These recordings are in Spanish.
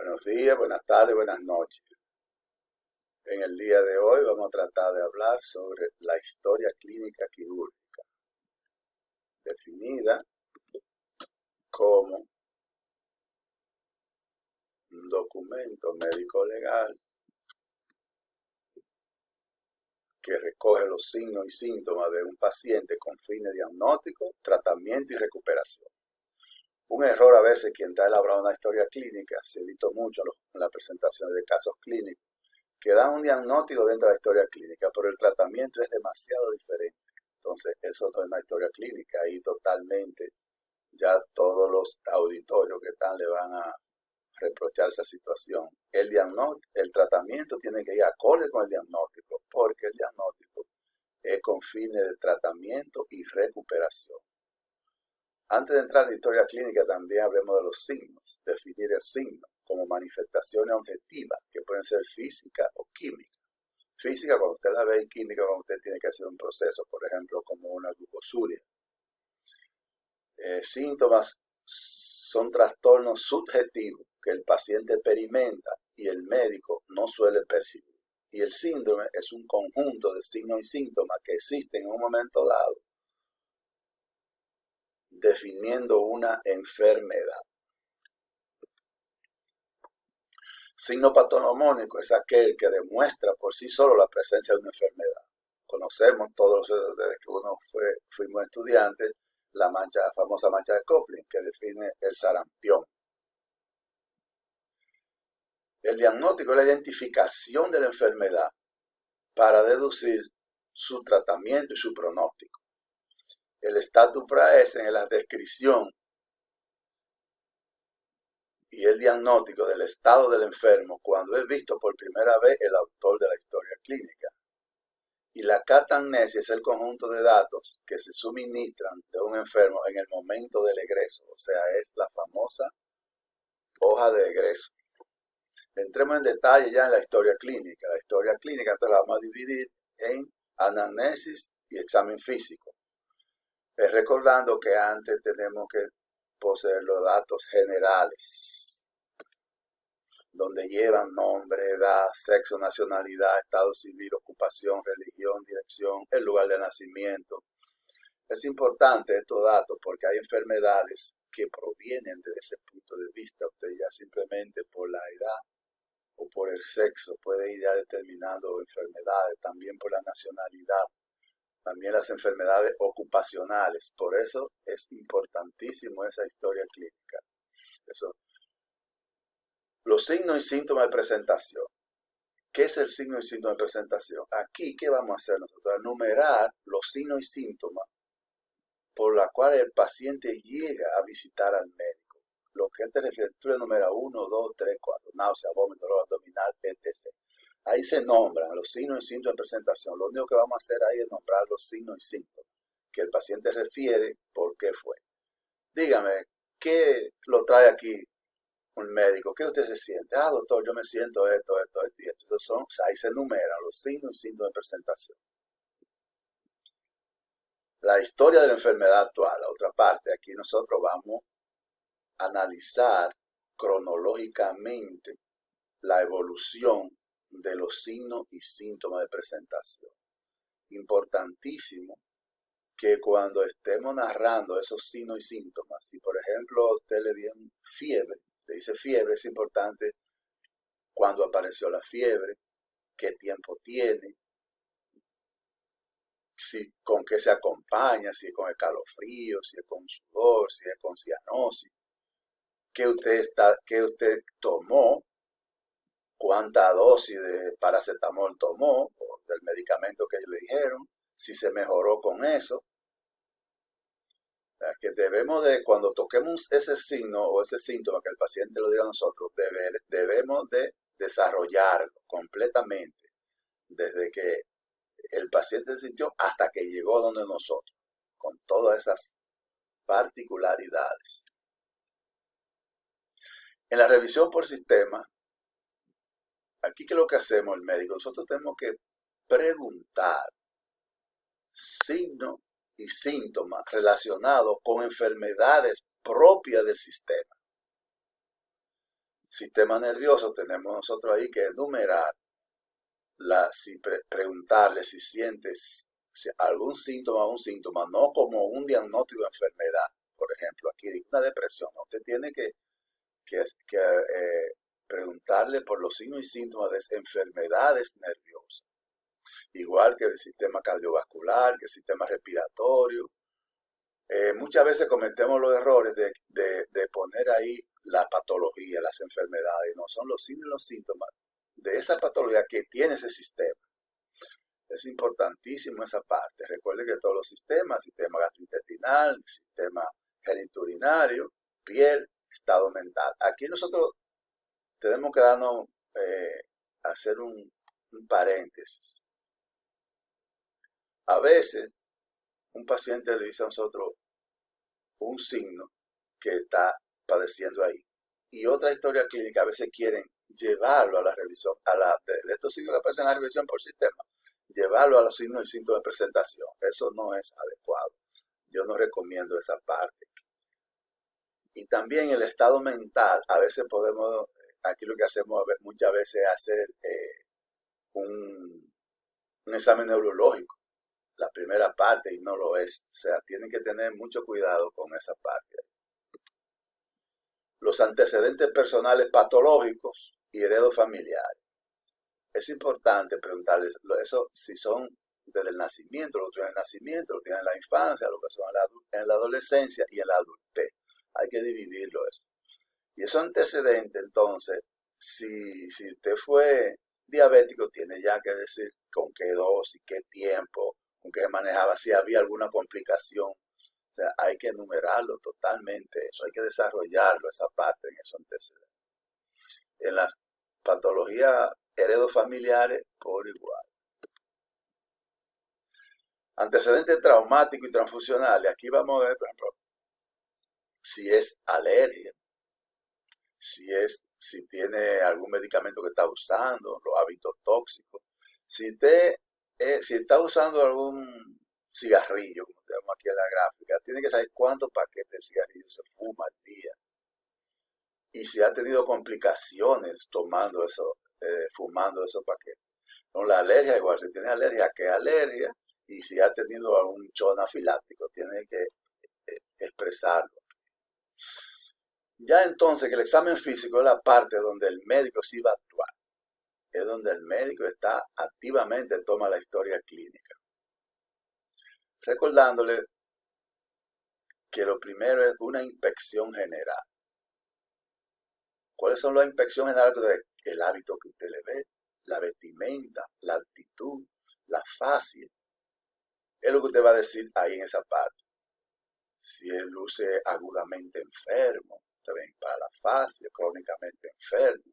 Buenos días, buenas tardes, buenas noches. En el día de hoy vamos a tratar de hablar sobre la historia clínica quirúrgica, definida como un documento médico-legal que recoge los signos y síntomas de un paciente con fines diagnósticos, tratamiento y recuperación. Un error a veces quien está elaborando una historia clínica, se ha visto mucho en las presentaciones de casos clínicos, que dan un diagnóstico dentro de la historia clínica, pero el tratamiento es demasiado diferente. Entonces, eso no es una historia clínica, ahí totalmente ya todos los auditorios que están le van a reprochar esa situación. El tratamiento tiene que ir acorde con el diagnóstico, porque el diagnóstico es con fines de tratamiento y recuperación. Antes de entrar en la historia clínica, también hablemos de los signos, definir el signo como manifestaciones objetivas, que pueden ser físicas o químicas. Física, cuando usted la ve, y química, cuando usted tiene que hacer un proceso, por ejemplo, como una glucosuria. Síntomas son trastornos subjetivos que el paciente experimenta y el médico no suele percibir. Y el síndrome es un conjunto de signos y síntomas que existen en un momento dado, definiendo una enfermedad. Signo patognomónico es aquel que demuestra por sí solo la presencia de una enfermedad. Conocemos todos desde que fuimos estudiantes la famosa mancha de Kopling, que define el sarampión. El diagnóstico es la identificación de la enfermedad para deducir su tratamiento y su pronóstico. El status praesense es la descripción y el diagnóstico del estado del enfermo cuando es visto por primera vez el autor de la historia clínica. Y la catamnesia es el conjunto de datos que se suministran de un enfermo en el momento del egreso, o sea, es la famosa hoja de egreso. Entremos en detalle ya en la historia clínica. La historia clínica entonces la vamos a dividir en anamnesis y examen físico. Recordando que antes tenemos que poseer los datos generales, donde llevan nombre, edad, sexo, nacionalidad, estado civil, ocupación, religión, dirección, el lugar de nacimiento. Es importante estos datos porque hay enfermedades que provienen de ese punto de vista. Usted ya simplemente por la edad o por el sexo puede ir ya determinando enfermedades, también por la nacionalidad, también las enfermedades ocupacionales. Por eso es importantísimo esa historia clínica. Eso. Los signos y síntomas de presentación. ¿Qué es el signo y síntoma de presentación? Aquí, ¿qué vamos a hacer nosotros? Enumerar los signos y síntomas por los cuales el paciente llega a visitar al médico. Lo que él te refiere, tú le enumeras 1, 2, 3, 4, náusea, vómito, dolor abdominal, etc. Ahí se nombran los signos y síntomas de presentación. Lo único que vamos a hacer ahí es nombrar los signos y síntomas que el paciente refiere por qué fue. Dígame, ¿qué lo trae aquí un médico? ¿Qué usted se siente? Doctor, yo me siento esto y esto. Entonces ahí se enumeran los signos y síntomas de presentación. La historia de la enfermedad actual, la otra parte, aquí nosotros vamos a analizar cronológicamente la evolución de los signos y síntomas de presentación. Importantísimo que cuando estemos narrando esos signos y síntomas, si por ejemplo a usted le dieron fiebre, le dice fiebre, es importante cuándo apareció la fiebre, qué tiempo tiene, con qué se acompaña, si es con escalofrío, si es con sudor, si es con cianosis, qué usted tomó, cuánta dosis de paracetamol tomó, o del medicamento que le dijeron, si se mejoró con eso. Que debemos de, cuando toquemos ese signo o ese síntoma que el paciente lo diga a nosotros, debemos de desarrollarlo completamente, desde que el paciente se sintió hasta que llegó donde nosotros, con todas esas particularidades. En la revisión por sistema, aquí ¿qué es lo que hacemos el médico? Nosotros tenemos que preguntar signos y síntomas relacionados con enfermedades propias del sistema. sistema nervioso, tenemos nosotros ahí que enumerar, preguntarle si sientes algún síntoma o un síntoma, no como un diagnóstico de enfermedad. Por ejemplo, aquí una depresión, ¿no? Usted tiene que preguntarle por los signos y síntomas de enfermedades nerviosas, igual que el sistema cardiovascular, que el sistema respiratorio. Muchas veces cometemos los errores de poner ahí la patología, las enfermedades, no son los signos y los síntomas de esa patología que tiene ese sistema. Es importantísimo esa parte. Recuerde que todos los sistemas, sistema gastrointestinal, sistema genitourinario, piel, estado mental. Aquí nosotros tenemos que hacer un paréntesis. A veces un paciente le dice a nosotros un signo que está padeciendo ahí. Y otra historia clínica a veces quieren llevarlo a la revisión, de estos signos que aparecen en la revisión por sistema, llevarlo a los signos y síntomas de presentación. Eso no es adecuado. Yo no recomiendo esa parte. Y también el estado mental, a veces aquí lo que hacemos muchas veces es hacer un examen neurológico, la primera parte, y no lo es. O sea, tienen que tener mucho cuidado con esa parte. Los antecedentes personales patológicos y heredos familiares. Es importante preguntarles eso si son desde el nacimiento, lo tienen en el nacimiento, lo tienen en la infancia, lo que son en la adolescencia y en la adultez. Hay que dividirlo eso. Y esos antecedentes, entonces, si usted fue diabético, tiene ya que decir con qué dosis, qué tiempo, con qué se manejaba, si había alguna complicación. O sea, hay que enumerarlo totalmente eso, hay que desarrollarlo, esa parte en esos antecedentes. En las patologías heredofamiliares, por igual. Antecedentes traumáticos y transfusionales. Aquí vamos a ver, por ejemplo, si es alergia, si tiene algún medicamento que está usando, los hábitos tóxicos. Si está usando algún cigarrillo, como tenemos aquí en la gráfica, tiene que saber cuántos paquetes de cigarrillos se fuma al día. Y si ha tenido complicaciones fumando esos paquetes. Con la alergia, igual, si tiene alergia, ¿qué alergia? Y si ha tenido algún shock anafiláctico, tiene que expresarlo. Ya entonces que el examen físico es la parte donde el médico sí va a actuar. Es donde el médico está activamente, toma la historia clínica. Recordándole que lo primero es una inspección general. ¿Cuáles son las inspecciones generales? El hábito que usted le ve, la vestimenta, la actitud, la fascia. Es lo que usted va a decir ahí en esa parte. Si él luce agudamente enfermo, usted ven para la fascia, crónicamente enfermo.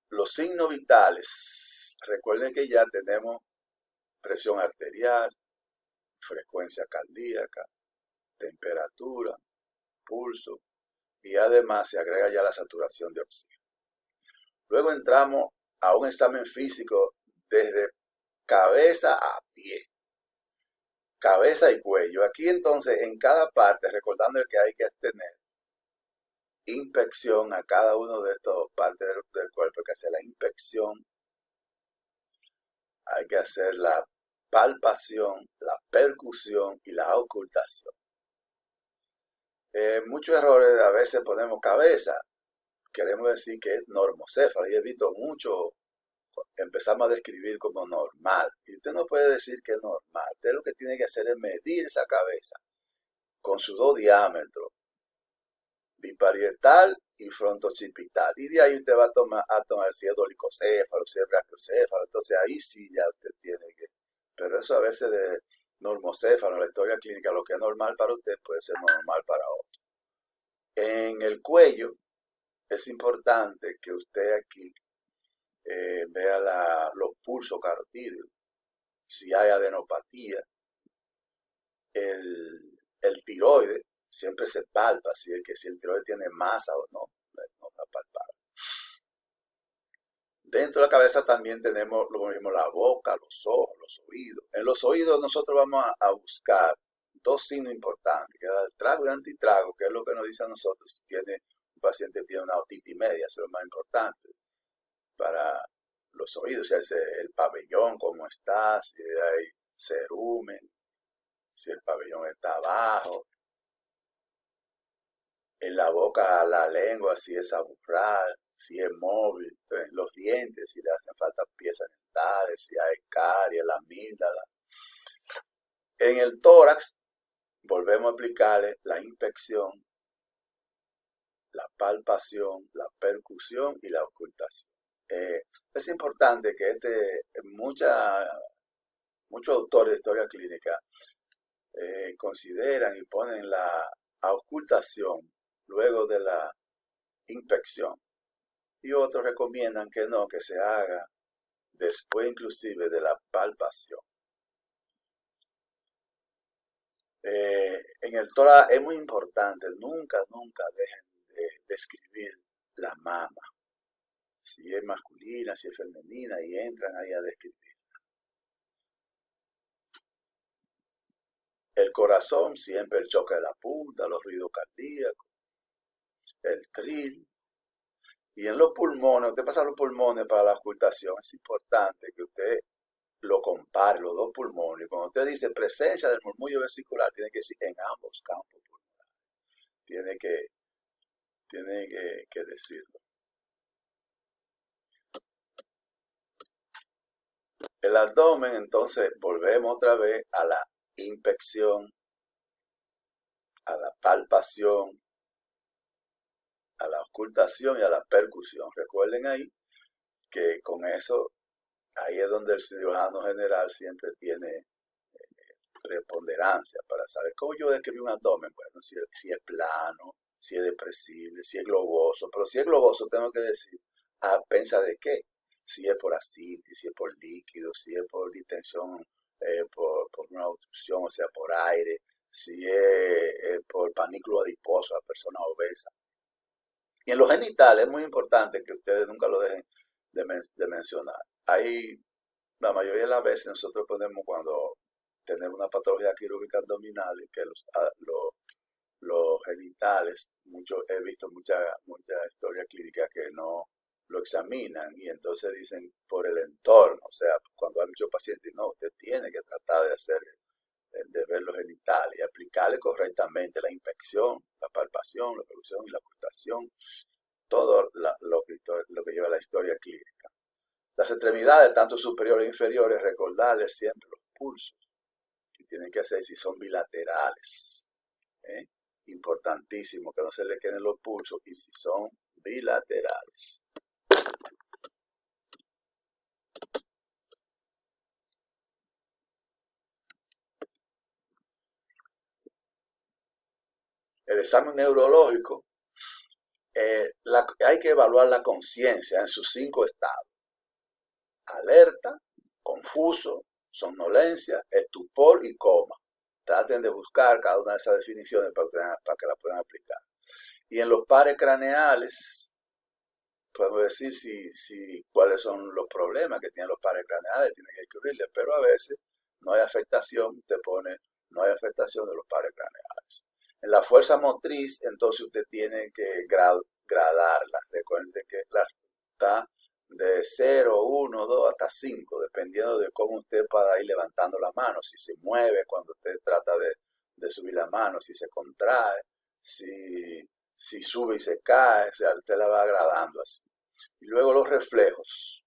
Los signos vitales. Recuerden que ya tenemos presión arterial, frecuencia cardíaca, temperatura, pulso, y además se agrega ya la saturación de oxígeno. Luego entramos a un examen físico desde cabeza a pie, cabeza y cuello. Aquí entonces en cada parte, recordando que hay que tener inspección a cada uno de estas partes del cuerpo, hay que hacer la inspección, hay que hacer la palpación, la percusión y la ocultación. Muchos errores, a veces ponemos cabeza, queremos decir que es normocéfalo, y he visto mucho, empezamos a describir como normal, y usted no puede decir que es normal. Usted lo que tiene que hacer es medir esa cabeza con sus dos diámetros, biparietal y frontooccipital, y de ahí usted va a tomar si es dolicocéfalo, si es brachiocéfalo. Entonces ahí sí ya usted tiene que, pero eso a veces de normocéfalo, la historia clínica, lo que es normal para usted puede ser normal para otro. En el cuello es importante que usted aquí vea los pulsos carotídeos, si hay adenopatía, el tiroides siempre se palpa, si el tiroides tiene masa o no está palpado. Dentro de la cabeza también tenemos lo mismo, la boca, los ojos, los oídos. En los oídos nosotros vamos a buscar dos signos importantes, que es el trago y antitrago, que es lo que nos dice a nosotros si un paciente tiene una otitis media, eso es lo más importante para los oídos, si es el pabellón, cómo está, si hay cerumen, si el pabellón está abajo, en la boca, la lengua, si es aburral, si es móvil, los dientes, si le hacen falta piezas dentales, si hay caries, la amígdala. En el tórax, volvemos a aplicarle la inspección, la palpación, la percusión y la ocultación. Es importante que muchos autores de historia clínica consideran y ponen la ocultación luego de la inspección. Y otros recomiendan que no, que se haga después inclusive de la palpación. En el tórax es muy importante, nunca dejen de describir la mama, si es masculina, si es femenina, y entran ahí a describir. El corazón, siempre el choque de la punta, los ruidos cardíacos, el tril. Y en los pulmones, usted pasa los pulmones para la ocultación, es importante que usted lo compare, los dos pulmones. Cuando usted dice presencia del murmullo vesicular, tiene que decir en ambos campos pulmonares. Tiene que decirlo. El abdomen, entonces, volvemos otra vez a la inspección, a la palpación, a la ocultación y a la percusión. Recuerden ahí que con eso, ahí es donde el cirujano general siempre tiene preponderancia para saber cómo yo describo un abdomen. Bueno, si es plano, si es depresible, si es globoso. Pero si es globoso, tengo que decir, ¿pensa de qué? Si es por ascitis, si es por líquido, si es por distensión, por una obstrucción, o sea, por aire, si es por panículo adiposo, la persona obesa. Y en los genitales es muy importante que ustedes nunca lo dejen de mencionar. Ahí, la mayoría de las veces nosotros podemos, cuando tenemos una patología quirúrgica abdominal, que los genitales, he visto mucha historia clínica que no lo examinan y entonces dicen por el entorno, o sea, cuando hay muchos pacientes, no, usted tiene que tratar de ver los genitales y aplicarle correctamente la inspección, la palpación, la percusión y la ocultación, todo lo que lleva la historia clínica. Las extremidades, tanto superiores e inferiores, recordarles siempre los pulsos, que tienen que hacer si son bilaterales. Importantísimo que no se le queden los pulsos y si son bilaterales. El examen neurológico, hay que evaluar la conciencia en sus 5 estados: alerta, confuso, somnolencia, estupor y coma. Traten de buscar cada una de esas definiciones para que la puedan aplicar. Y en los pares craneales, podemos decir cuáles son los problemas que tienen los pares craneales, tienen que descubrirles, pero a veces no hay afectación, usted pone, no hay afectación de los pares craneales. En la fuerza motriz, entonces usted tiene que gradarla. Recuerden que está de 0, 1, 2 hasta 5, dependiendo de cómo usted pueda ir levantando la mano, si se mueve cuando usted trata de subir la mano, si se contrae, si sube y se cae, o sea, usted la va gradando así. Y luego los reflejos.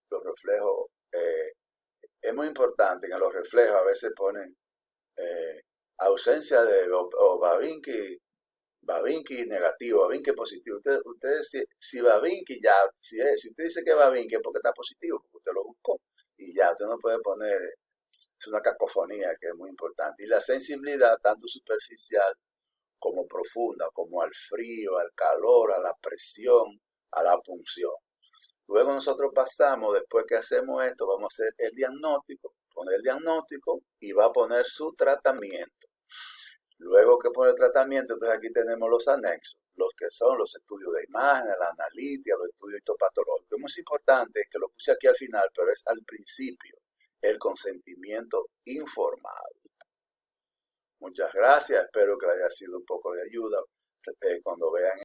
Es muy importante que en los reflejos a veces ponen ausencia de Babinki negativo, Babinki positivo. Ustedes si Babinki ya, si usted dice que Babinki es porque está positivo, porque usted lo buscó. Y ya, usted no puede poner, es una cacofonía que es muy importante. Y la sensibilidad, tanto superficial como profunda, como al frío, al calor, a la presión, a la punción. Luego nosotros pasamos, después que hacemos esto, vamos a hacer el diagnóstico, poner el diagnóstico y va a poner su tratamiento. Luego que pone el tratamiento, entonces aquí tenemos los anexos, los que son los estudios de imagen, la analítica, los estudios histopatológicos. Es muy importante que lo puse aquí al final, pero es al principio, el consentimiento informado. Muchas gracias, espero que les haya sido un poco de ayuda cuando vean